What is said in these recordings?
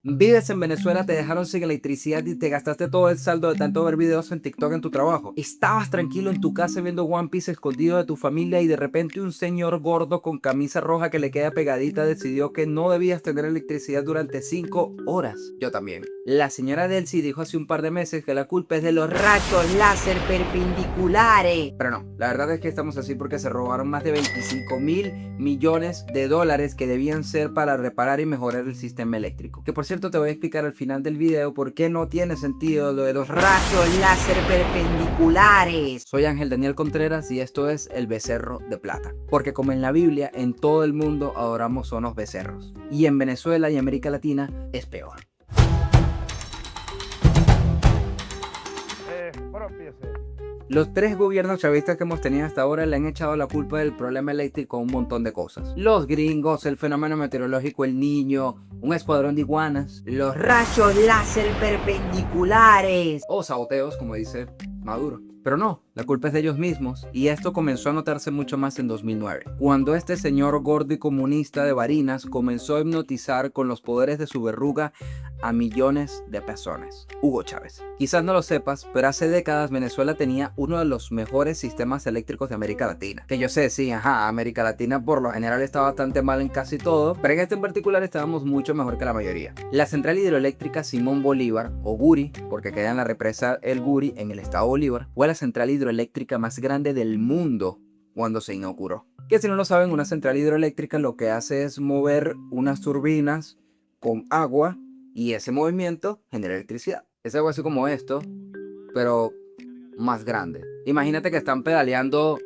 Vives en Venezuela, te dejaron sin electricidad y te gastaste todo el saldo de tanto ver videos en TikTok en tu trabajo. Estabas tranquilo en tu casa viendo One Piece escondido de tu familia y de repente un señor gordo con camisa roja que le queda pegadita decidió que no debías tener electricidad durante 5 horas. Yo también. La señora Delcy dijo hace un par de meses que la culpa es de los rayos láser perpendiculares. Pero no, la verdad es que estamos así porque se robaron más de 25.000 millones de dólares que debían ser para reparar y mejorar el sistema eléctrico. Que por cierto te voy a explicar al final del video por qué no tiene sentido lo de los rayos láser perpendiculares. Soy Ángel Daniel Contreras y esto es el becerro de plata. Porque como en la Biblia, en todo el mundo adoramos unos becerros. Y en Venezuela y América Latina es peor. Los 3 gobiernos chavistas que hemos tenido hasta ahora le han echado la culpa del problema eléctrico a un montón de cosas. Los gringos, el fenómeno meteorológico El Niño, un escuadrón de iguanas, los rayos láser perpendiculares o saboteos, como dice Maduro. Pero no, la culpa es de ellos mismos, y esto comenzó a notarse mucho más en 2009, cuando este señor gordo y comunista de Barinas comenzó a hipnotizar con los poderes de su verruga a millones de personas. Hugo Chávez. Quizás no lo sepas, pero hace décadas Venezuela tenía uno de los mejores sistemas eléctricos de América Latina. Que yo sé, sí, América Latina por lo general está bastante mal en casi todo, pero en este en particular estábamos mucho mejor que la mayoría. La central hidroeléctrica Simón Bolívar, o Guri, porque queda en la represa El Guri en el estado Bolívar, fue la central hidroeléctrica más grande del mundo cuando se inauguró. Que si no lo saben, una central hidroeléctrica lo que hace es mover unas turbinas con agua y ese movimiento genera electricidad. Es algo así como esto, pero más grande. Imagínate que están pedaleando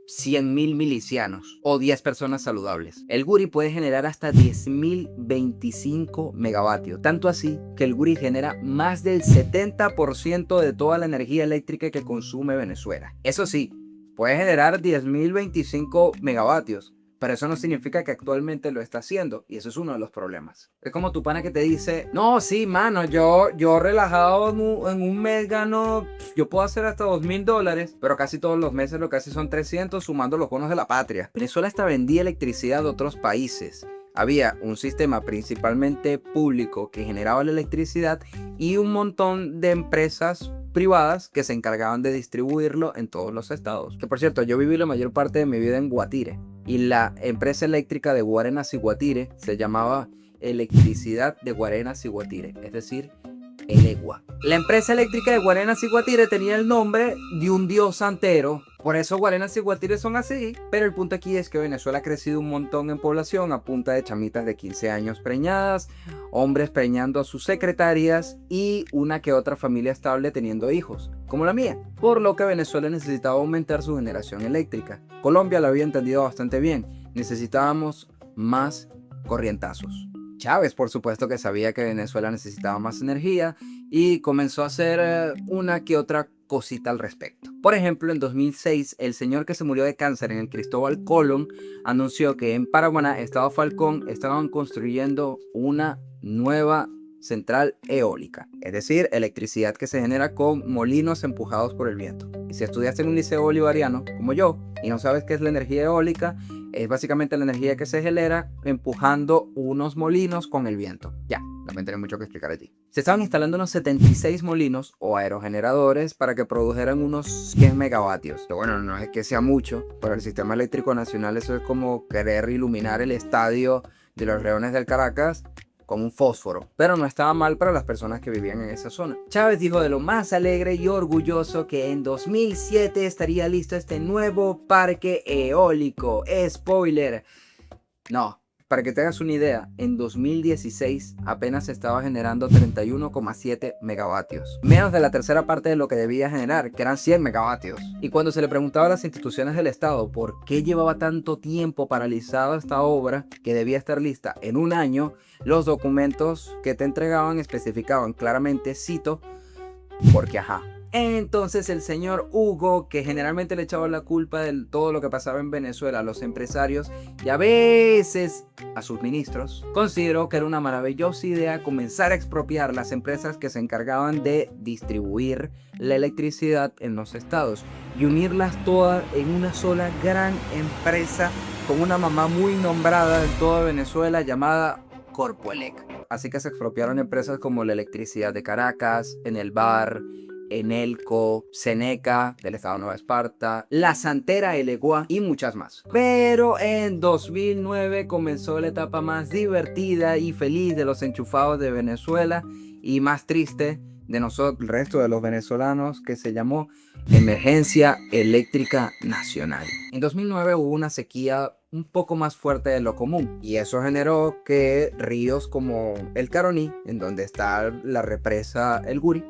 100.000 milicianos o 10 personas saludables. El Guri puede generar hasta 10.025 megavatios. Tanto así que el Guri genera más del 70% de toda la energía eléctrica que consume Venezuela. Eso sí, puede generar 10.025 megavatios. Pero eso no significa que actualmente lo está haciendo. Y eso es uno de los problemas. Es como tu pana que te dice, no, sí, mano, yo relajado en un mes gano, yo puedo hacer hasta $2.000. Pero casi todos los meses lo que hace son 300 sumando los bonos de la patria. Venezuela hasta vendía electricidad de otros países. Había un sistema principalmente público que generaba la electricidad y un montón de empresas privadas que se encargaban de distribuirlo en todos los estados. Que por cierto, yo viví la mayor parte de mi vida en Guatire y la empresa eléctrica de Guarenas y Guatire se llamaba Electricidad de Guarenas y Guatire, es decir, Elegua. La empresa eléctrica de Guarenas y Guatire tenía el nombre de un dios santero. Por eso Guarenas y Guatire son así. Pero el punto aquí es que Venezuela ha crecido un montón en población a punta de chamitas de 15 años preñadas, hombres preñando a sus secretarias y una que otra familia estable teniendo hijos, como la mía. Por lo que Venezuela necesitaba aumentar su generación eléctrica. Colombia lo había entendido bastante bien. Necesitábamos más corrientazos. Chávez, por supuesto, que sabía que Venezuela necesitaba más energía y comenzó a hacer una que otra cosita al respecto. Por ejemplo, en 2006, el señor que se murió de cáncer en el Cristóbal Colón anunció que en Paraguaná, Estado Falcón, estaban construyendo una nueva central eólica, es decir, electricidad que se genera con molinos empujados por el viento. Y si estudiaste en un liceo bolivariano, como yo, y no sabes qué es la energía eólica, es básicamente la energía que se genera empujando unos molinos con el viento. Ya, no me tengo mucho que explicar a ti. Se estaban instalando unos 76 molinos o aerogeneradores para que produjeran unos 100 megavatios. Que bueno, no es que sea mucho, pero el sistema eléctrico nacional eso es como querer iluminar el estadio de los Leones del Caracas con un fósforo, pero no estaba mal para las personas que vivían en esa zona. Chávez dijo de lo más alegre y orgulloso que en 2007 estaría listo este nuevo parque eólico. Spoiler. No, para que te hagas una idea, en 2016 apenas estaba generando 31,7 megavatios. Menos de la tercera parte de lo que debía generar, que eran 100 megavatios. Y cuando se le preguntaba a las instituciones del Estado por qué llevaba tanto tiempo paralizada esta obra, que debía estar lista en un año, los documentos que te entregaban especificaban claramente, cito, porque Entonces el señor Hugo, que generalmente le echaba la culpa de todo lo que pasaba en Venezuela a los empresarios y a veces a sus ministros, consideró que era una maravillosa idea comenzar a expropiar las empresas que se encargaban de distribuir la electricidad en los estados y unirlas todas en una sola gran empresa con una mamá muy nombrada en toda Venezuela llamada Corpoelec. Así que se expropiaron empresas como la Electricidad de Caracas, Enelvar, Enelco, Seneca del estado de Nueva Esparta, La Santera Elegua y muchas más. Pero en 2009 comenzó la etapa más divertida y feliz de los enchufados de Venezuela y más triste de nosotros, el resto de los venezolanos, que se llamó Emergencia Eléctrica Nacional. En 2009 hubo una sequía un poco más fuerte de lo común y eso generó que ríos como el Caroní, en donde está la represa El Guri,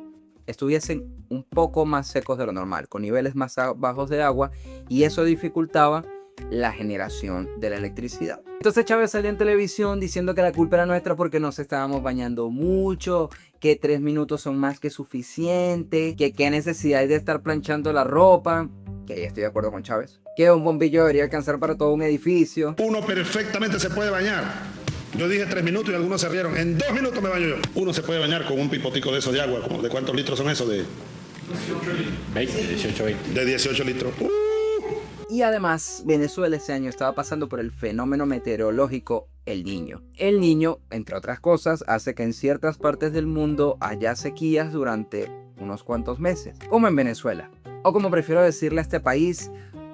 estuviesen un poco más secos de lo normal, con niveles más bajos de agua, y eso dificultaba la generación de la electricidad. Entonces Chávez salía en televisión diciendo que la culpa era nuestra porque nos estábamos bañando mucho, que 3 minutos son más que suficiente, que qué necesidad hay de estar planchando la ropa, que ahí estoy de acuerdo con Chávez, que un bombillo debería alcanzar para todo un edificio. Uno perfectamente se puede bañar. Yo dije 3 minutos y algunos se rieron. En 2 minutos me baño yo. Uno se puede bañar con un pipotico de esos de agua. ¿De cuántos litros son esos? De 18, 20. De 18 litros. Y además, Venezuela ese año estaba pasando por el fenómeno meteorológico El Niño. El Niño, entre otras cosas, hace que en ciertas partes del mundo haya sequías durante unos cuantos meses, como en Venezuela, o como prefiero decirle a este país,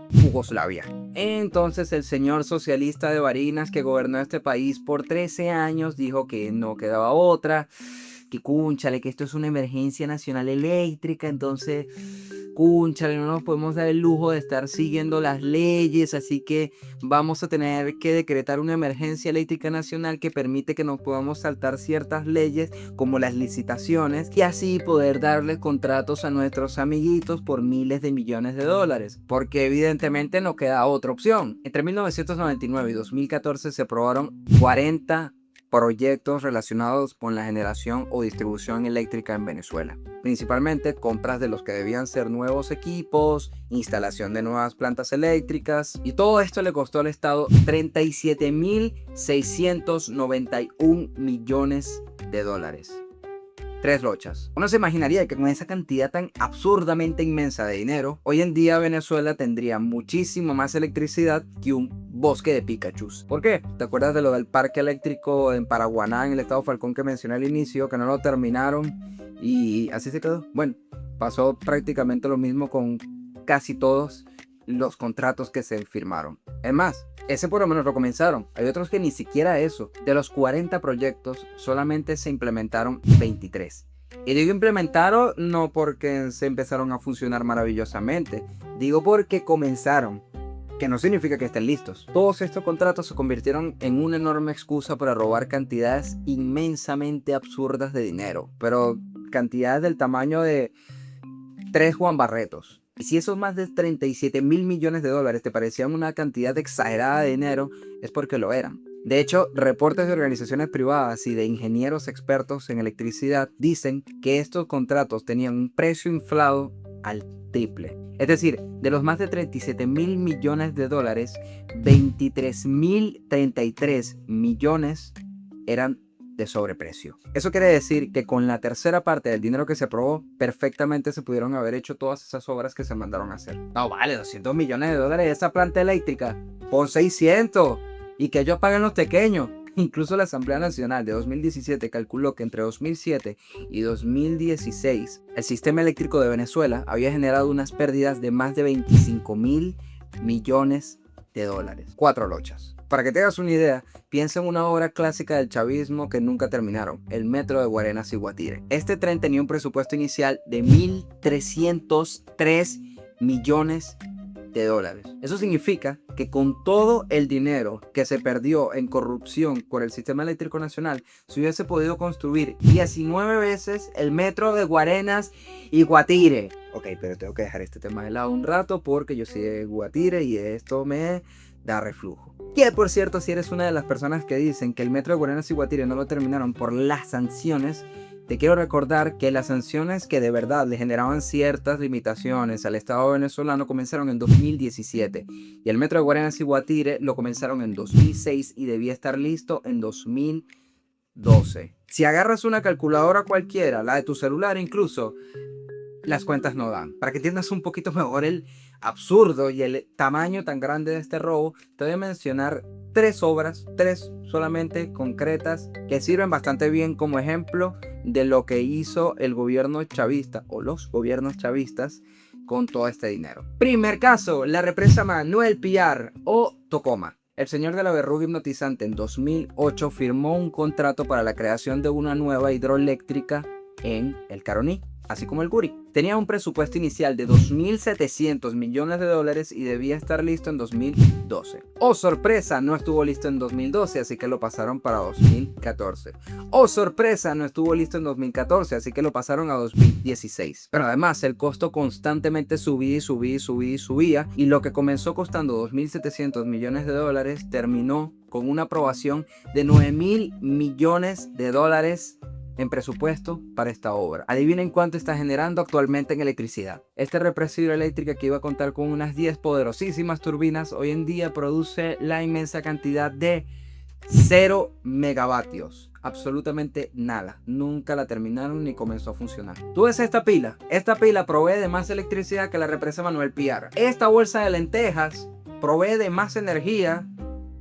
Yugoslavia. Entonces el señor socialista de Barinas, que gobernó este país por 13 años, dijo que no quedaba otra, que cúnchale, que esto es una emergencia nacional eléctrica, entonces cúnchale, no nos podemos dar el lujo de estar siguiendo las leyes, así que vamos a tener que decretar una emergencia eléctrica nacional que permite que nos podamos saltar ciertas leyes como las licitaciones y así poder darles contratos a nuestros amiguitos por miles de millones de dólares, porque evidentemente no queda otra opción. Entre 1999 y 2014 se aprobaron 40 proyectos relacionados con la generación o distribución eléctrica en Venezuela. Principalmente compras de los que debían ser nuevos equipos, instalación de nuevas plantas eléctricas, y todo esto le costó al Estado 37.691 millones de dólares. 3 lochas. Uno se imaginaría que con esa cantidad tan absurdamente inmensa de dinero, hoy en día Venezuela tendría muchísimo más electricidad que un bosque de Pikachus. ¿Por qué? ¿Te acuerdas de lo del parque eléctrico en Paraguaná, en el estado Falcón, que mencioné al inicio, que no lo terminaron y así se quedó? Bueno, pasó prácticamente lo mismo con casi todos los contratos que se firmaron. Es más, ese por lo menos lo comenzaron. Hay otros que ni siquiera eso. De los 40 proyectos, solamente se implementaron 23. Y digo implementaron no porque se empezaron a funcionar maravillosamente. Digo porque comenzaron, que no significa que estén listos. Todos estos contratos se convirtieron en una enorme excusa para robar cantidades inmensamente absurdas de dinero. Pero cantidades del tamaño de 3 Juan Barretos. Y si esos más de 37.000 millones de dólares te parecían una cantidad exagerada de dinero, es porque lo eran. De hecho, reportes de organizaciones privadas y de ingenieros expertos en electricidad dicen que estos contratos tenían un precio inflado al triple. Es decir, de los más de 37.000 millones de dólares, 23.033 millones eran de sobreprecio. Eso quiere decir que con la tercera parte del dinero que se aprobó, perfectamente se pudieron haber hecho todas esas obras que se mandaron a hacer. No vale, 200 millones de dólares esa planta eléctrica, pon 600 y que ellos paguen los pequeños. Incluso la Asamblea Nacional de 2017 calculó que entre 2007 y 2016 el sistema eléctrico de Venezuela había generado unas pérdidas de más de 25.000 millones de dólares. 4 lochas. Para que te hagas una idea, piensa en una obra clásica del chavismo que nunca terminaron, el metro de Guarenas y Guatire. Este tren tenía un presupuesto inicial de 1.303 millones de dólares. Eso significa que con todo el dinero que se perdió en corrupción por el sistema eléctrico nacional, se hubiese podido construir 19 veces el metro de Guarenas y Guatire. Ok, pero tengo que dejar este tema de lado un rato porque yo soy de Guatire y esto me da reflujo. Que por cierto, si eres una de las personas que dicen que el metro de Guarenas y Guatire no lo terminaron por las sanciones, te quiero recordar que las sanciones que de verdad le generaban ciertas limitaciones al Estado venezolano comenzaron en 2017 y el metro de Guarenas y Guatire lo comenzaron en 2006 y debía estar listo en 2012. Si agarras una calculadora cualquiera, la de tu celular incluso, las cuentas no dan. Para que entiendas un poquito mejor el absurdo y el tamaño tan grande de este robo, te voy a mencionar tres obras, tres solamente concretas, que sirven bastante bien como ejemplo de lo que hizo el gobierno chavista o los gobiernos chavistas con todo este dinero. Primer caso, la represa Manuel Piar o Tocoma. El señor de la verruga hipnotizante en 2008 firmó un contrato para la creación de una nueva hidroeléctrica en el Caroní, así como el Guri. Tenía un presupuesto inicial de 2.700 millones de dólares y debía estar listo en 2012. Oh sorpresa, no estuvo listo en 2012, así que lo pasaron para 2014. Oh sorpresa, no estuvo listo en 2014, así que lo pasaron a 2016. Pero además el costo constantemente subía, y lo que comenzó costando 2.700 millones de dólares terminó con una aprobación de 9.000 millones de dólares en presupuesto para esta obra. Adivinen cuánto está generando actualmente en electricidad. Esta represa hidroeléctrica, que iba a contar con unas 10 poderosísimas turbinas, hoy en día produce la inmensa cantidad de 0 megavatios. Absolutamente nada. Nunca la terminaron ni comenzó a funcionar. ¿Tú ves esta pila? Esta pila provee de más electricidad que la represa Manuel Piar. Esta bolsa de lentejas provee de más energía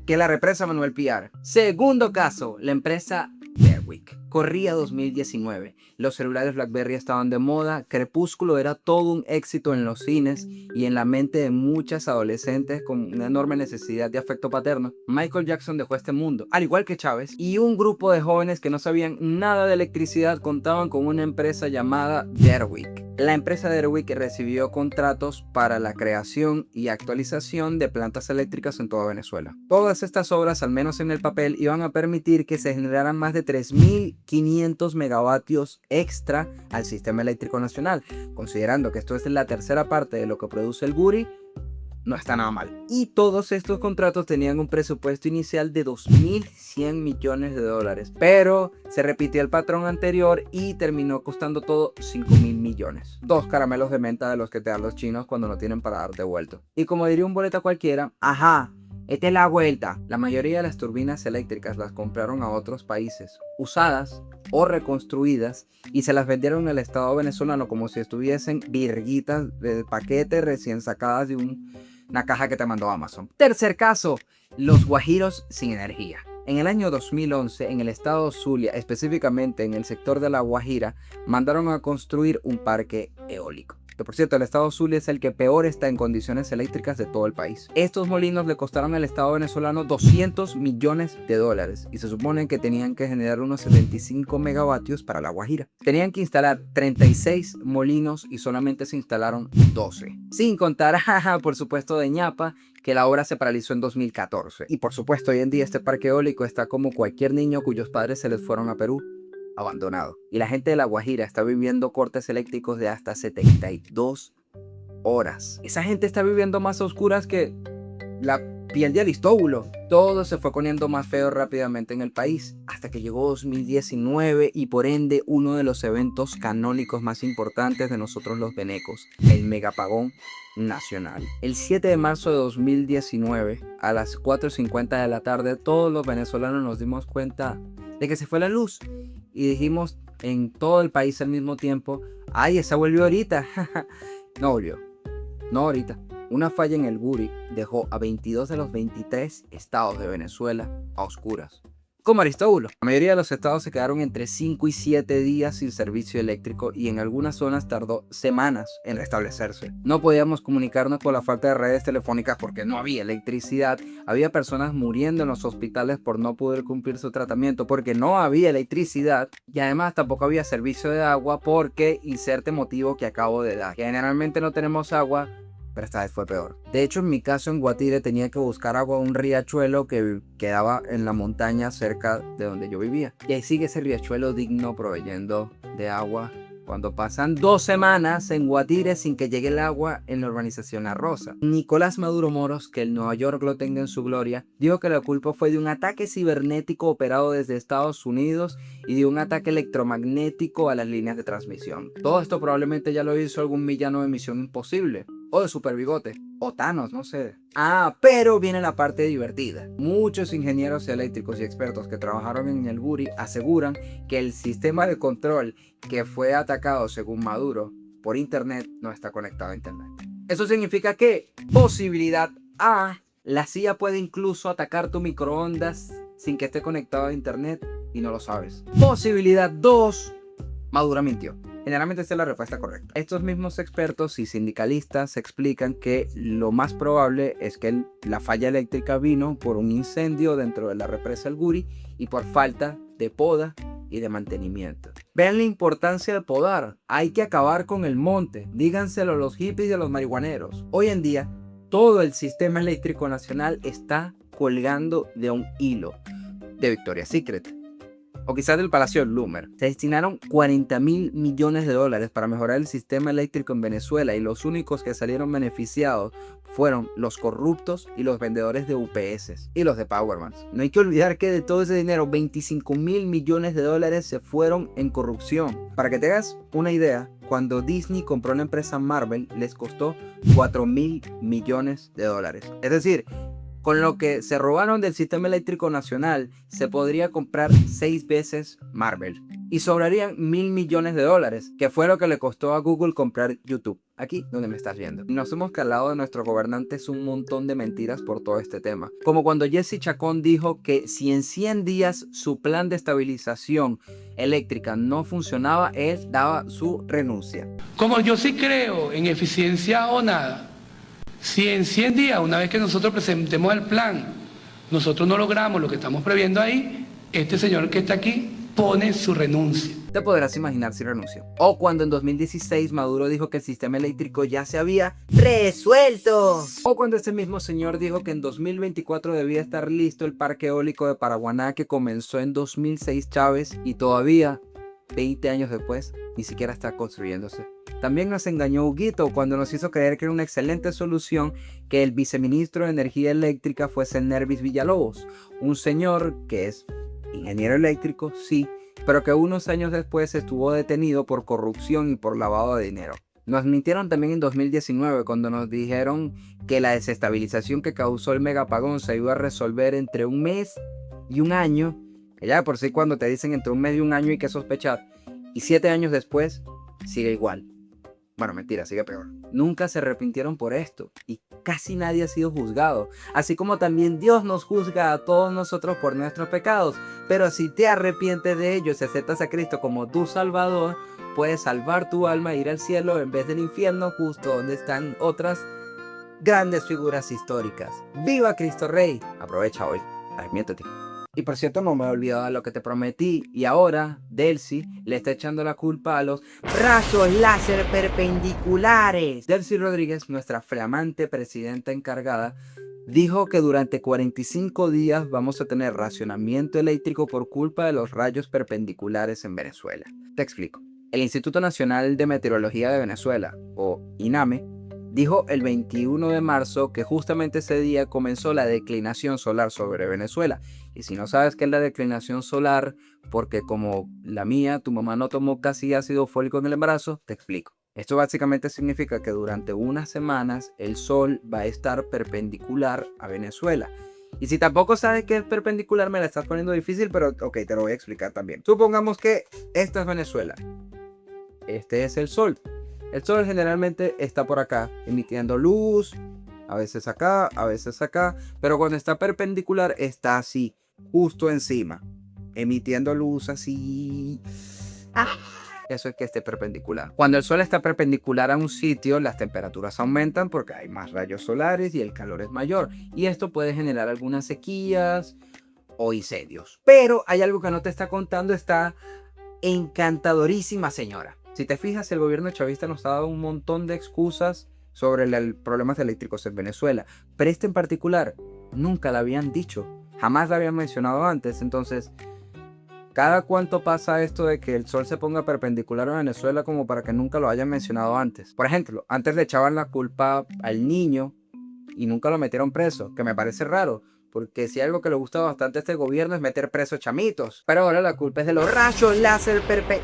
que la represa Manuel Piar. Segundo caso, la empresa Derwick. Corría 2019, los celulares BlackBerry estaban de moda, Crepúsculo era todo un éxito en los cines y en la mente de muchas adolescentes con una enorme necesidad de afecto paterno. Michael Jackson dejó este mundo, al igual que Chávez, y un grupo de jóvenes que no sabían nada de electricidad contaban con una empresa llamada Derwick. La empresa Derwick recibió contratos para la creación y actualización de plantas eléctricas en toda Venezuela. Todas estas obras, al menos en el papel, iban a permitir que se generaran más de 3.500 megavatios extra al sistema eléctrico nacional. Considerando que esto es la tercera parte de lo que produce el Guri, no está nada mal. Y todos estos contratos tenían un presupuesto inicial de 2.100 millones de dólares. Pero se repitió el patrón anterior y terminó costando todo 5.000 millones. 2 caramelos de menta de los que te dan los chinos cuando no tienen para darte vuelto. Y como diría un boleta cualquiera, ajá, esta es la vuelta. La mayoría de las turbinas eléctricas las compraron a otros países, usadas o reconstruidas, y se las vendieron al Estado venezolano como si estuviesen virguitas de paquete recién sacadas de una caja que te mandó Amazon. Tercer caso, los guajiros sin energía. En el año 2011, en el estado Zulia, específicamente en el sector de La Guajira, mandaron a construir un parque eólico. Que por cierto, el estado Zulia es el que peor está en condiciones eléctricas de todo el país. Estos molinos le costaron al estado venezolano 200 millones de dólares y se supone que tenían que generar unos 75 megavatios para La Guajira. Tenían que instalar 36 molinos y solamente se instalaron 12. Sin contar, por supuesto, de ñapa, que la obra se paralizó en 2014. Y por supuesto, hoy en día este parque eólico está como cualquier niño cuyos padres se les fueron a Perú, abandonado. Y la gente de La Guajira está viviendo cortes eléctricos de hasta 72 horas. Esa gente está viviendo más a oscuras que la piel de Aristóbulo. Todo se fue poniendo más feo rápidamente en el país, hasta que llegó 2019 y por ende uno de los eventos canónicos más importantes de nosotros los venecos, el megapagón nacional. El 7 de marzo de 2019, a las 4:50 de la tarde, todos los venezolanos nos dimos cuenta de que se fue la luz y dijimos en todo el país al mismo tiempo, ¡ay, esa volvió ahorita! No volvió, no ahorita. Una falla en el Guri dejó a 22 de los 23 estados de Venezuela a oscuras. Como Aristóbulo. La mayoría de los estados se quedaron entre 5 y 7 días sin servicio eléctrico y en algunas zonas tardó semanas en restablecerse. No podíamos comunicarnos por la falta de redes telefónicas porque no había electricidad. Había personas muriendo en los hospitales por no poder cumplir su tratamiento porque no había electricidad. Y además tampoco había servicio de agua porque inserte motivo que acabo de dar. Generalmente no tenemos agua, pero esta vez fue peor. De hecho, en mi caso en Guatire tenía que buscar agua a un riachuelo que quedaba en la montaña cerca de donde yo vivía. Y ahí sigue ese riachuelo digno proveyendo de agua cuando pasan 2 semanas en Guatire sin que llegue el agua en la urbanización La Rosa. Nicolás Maduro Moros, que el Nueva York lo tenga en su gloria, dijo que la culpa fue de un ataque cibernético operado desde Estados Unidos y de un ataque electromagnético a las líneas de transmisión. Todo esto probablemente ya lo hizo algún villano de Misión Imposible, o de Super Bigote, o Thanos, no sé. Pero viene la parte divertida. Muchos ingenieros eléctricos y expertos que trabajaron en el Guri aseguran que el sistema de control que fue atacado según Maduro por internet no está conectado a internet. Eso significa que, posibilidad A, la CIA puede incluso atacar tu microondas sin que esté conectado a internet y no lo sabes. Posibilidad 2, Maduro mintió. Generalmente esta es la respuesta correcta. Estos mismos expertos y sindicalistas explican que lo más probable es que la falla eléctrica vino por un incendio dentro de la represa El Guri y por falta de poda y de mantenimiento. Vean la importancia de podar. Hay que acabar con el monte. Díganselo a los hippies y a los marihuaneros. Hoy en día, todo el sistema eléctrico nacional está colgando de un hilo de Victoria's Secret o quizás del Palacio del Loomer. Se destinaron $40.000 millones para mejorar el sistema eléctrico en Venezuela y los únicos que salieron beneficiados fueron los corruptos y los vendedores de UPS y los de Powermans. No hay que olvidar que de todo ese dinero, $25.000 millones se fueron en corrupción. Para que te hagas una idea, cuando Disney compró la empresa Marvel, les costó $4.000 millones. Es decir, con lo que se robaron del sistema eléctrico nacional, se podría comprar 6 veces Marvel. Y sobrarían $1.000 millones, que fue lo que le costó a Google comprar YouTube. Aquí donde me estás viendo. Nos hemos calado de nuestros gobernantes un montón de mentiras por todo este tema. Como cuando Jesse Chacón dijo que si en 100 días su plan de estabilización eléctrica no funcionaba, él daba su renuncia. Como yo sí creo en eficiencia o nada, si en 100 días, una vez que nosotros presentemos el plan, nosotros no logramos lo que estamos previendo ahí, este señor que está aquí pone su renuncia. Te podrás imaginar si renunció. O cuando en 2016 Maduro dijo que el sistema eléctrico ya se había resuelto. O cuando este mismo señor dijo que en 2024 debía estar listo el parque eólico de Paraguaná que comenzó en 2006 Chávez y todavía, 20 años después, ni siquiera está construyéndose. También nos engañó Huguito cuando nos hizo creer que era una excelente solución que el viceministro de Energía Eléctrica fuese Nervis Villalobos, un señor que es ingeniero eléctrico, sí, pero que unos años después estuvo detenido por corrupción y por lavado de dinero. Nos mintieron también en 2019 cuando nos dijeron que la desestabilización que causó el megapagón se iba a resolver entre un mes y un año. Que ya de por sí cuando te dicen entre un mes y un año hay que sospechar. Y 7 años después sigue igual. Bueno, mentira, sigue peor. Nunca se arrepintieron por esto y casi nadie ha sido juzgado. Así como también Dios nos juzga a todos nosotros por nuestros pecados. Pero si te arrepientes de ellos y aceptas a Cristo como tu Salvador, puedes salvar tu alma e ir al cielo en vez del infierno, justo donde están otras grandes figuras históricas. ¡Viva Cristo Rey! Aprovecha hoy. Arrepiéntete. Y por cierto, no me he olvidado de lo que te prometí. Y ahora, Delcy le está echando la culpa a los rayos láser perpendiculares. Delcy Rodríguez, nuestra flamante presidenta encargada, dijo que durante 45 días vamos a tener racionamiento eléctrico por culpa de los rayos perpendiculares en Venezuela. Te explico. El Instituto Nacional de Meteorología de Venezuela, o INAME, dijo el 21 de marzo que justamente ese día comenzó la declinación solar sobre Venezuela. Y si no sabes qué es la declinación solar, porque como la mía, tu mamá no tomó casi ácido fólico en el embarazo, te explico. Esto básicamente significa que durante unas semanas el sol va a estar perpendicular a Venezuela. Y si tampoco sabes qué es perpendicular, me la estás poniendo difícil, pero ok, te lo voy a explicar también. Supongamos que esta es Venezuela. Este es el sol. El sol generalmente está por acá, emitiendo luz, a veces acá, pero cuando está perpendicular está así, justo encima, emitiendo luz así. Eso es que esté perpendicular. Cuando el sol está perpendicular a un sitio, las temperaturas aumentan porque hay más rayos solares y el calor es mayor. Y esto puede generar algunas sequías o incendios. Pero hay algo que no te está contando esta encantadorísima señora. Si te fijas, el gobierno chavista nos ha dado un montón de excusas sobre los problemas eléctricos en Venezuela. Pero este en particular nunca la habían dicho. Jamás la habían mencionado antes. Entonces, ¿cada cuánto pasa esto de que el sol se ponga perpendicular a Venezuela como para que nunca lo hayan mencionado antes? Por ejemplo, antes le echaban la culpa al niño y nunca lo metieron preso, que me parece raro. Porque si algo que le gusta bastante a este gobierno es meter presos chamitos. Pero ahora la culpa es de los rayos láser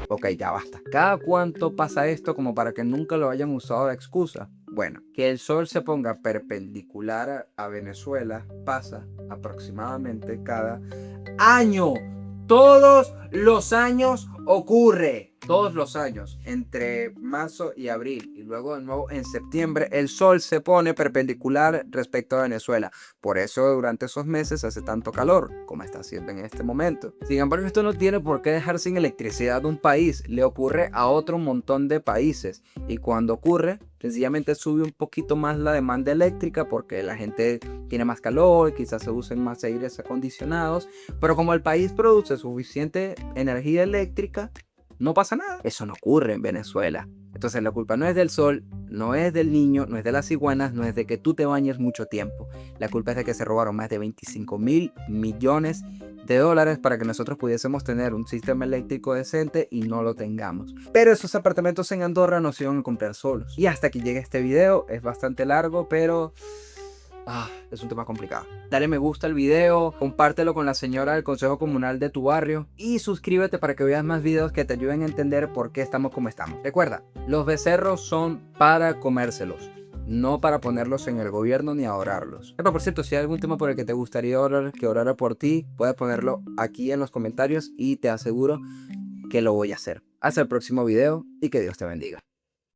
Ok, ya basta. ¿Cada cuánto pasa esto como para que nunca lo hayan usado de excusa? Bueno, que el sol se ponga perpendicular a Venezuela pasa aproximadamente cada año. Todos los años ocurre. Todos los años, entre marzo y abril y luego de nuevo en septiembre, el sol se pone perpendicular respecto a Venezuela. Por eso durante esos meses hace tanto calor como está haciendo en este momento. Sin embargo, esto no tiene por qué dejar sin electricidad a un país. Le ocurre a otro montón de países. Y cuando ocurre, sencillamente sube un poquito más la demanda eléctrica porque la gente tiene más calor, quizás se usen más aires acondicionados. Pero como el país produce suficiente energía eléctrica, no pasa nada. Eso no ocurre en Venezuela. Entonces la culpa no es del sol, no es del niño, no es de las iguanas, no es de que tú te bañes mucho tiempo. La culpa es de que se robaron más de 25.000 millones de dólares para que nosotros pudiésemos tener un sistema eléctrico decente y no lo tengamos. Pero esos apartamentos en Andorra no se iban a comprar solos. Y hasta aquí llega este video, es bastante largo, pero es un tema complicado. Dale me gusta al video, compártelo con la señora del consejo comunal de tu barrio y suscríbete para que veas más videos que te ayuden a entender por qué estamos como estamos. Recuerda, los becerros son para comérselos, no para ponerlos en el gobierno ni adorarlos. Pero por cierto, si hay algún tema por el que te gustaría que orara por ti, puedes ponerlo aquí en los comentarios y te aseguro que lo voy a hacer. Hasta el próximo video y que Dios te bendiga.